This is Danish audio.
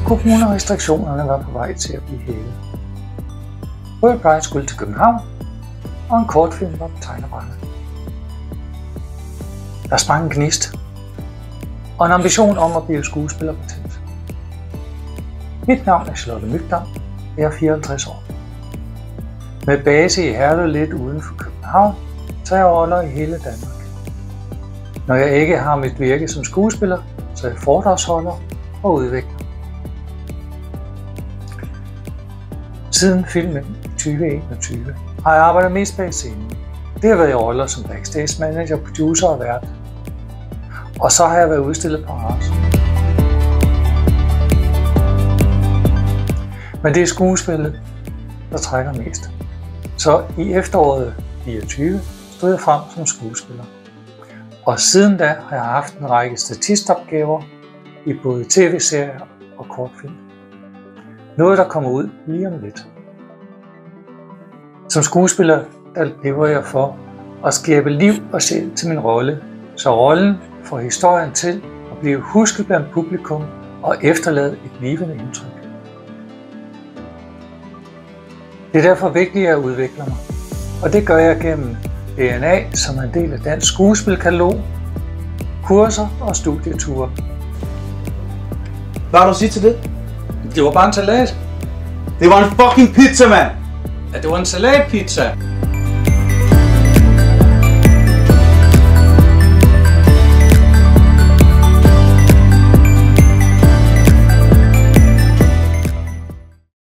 Coronarestriktionerne var på vej til at blive hævet. World Pride skulle til København, og en kortfilm var på tegnebrættet. Der sprang en gnist, og en ambition om at blive skuespiller på tændt. Mit navn er Charlotte Mygdam, jeg er 54 år. Med base i Herlev lidt uden for København, tager jeg roller i hele Danmark. Når jeg ikke har mit virke som skuespiller, så er jeg foredragsholder og udvikler. Siden filmen 2021 har jeg arbejdet mest bag scenen. Det har været i roller som backstage manager, producer og vært. Og så har jeg været udstillet på Ars. Men det er skuespillet, der trækker mest. Så i efteråret 2024 stod jeg frem som skuespiller. Og siden da har jeg haft en række statistopgaver i både tv-serier og kortfilm. Noget, der kommer ud lige om lidt. Som skuespiller, der lever jeg for at skabe liv og sjæl til min rolle, så rollen får historien til at blive husket blandt publikum og efterlade et levende indtryk. Det er derfor vigtigt, at jeg udvikler mig, og det gør jeg gennem DNA, som er en del af Dansk Skuespilkatalog, kurser og studieture. Hvad har du at sige til det? Det var bare en salat. Det var en fucking pizza, mand! Ja, det var en salatpizza.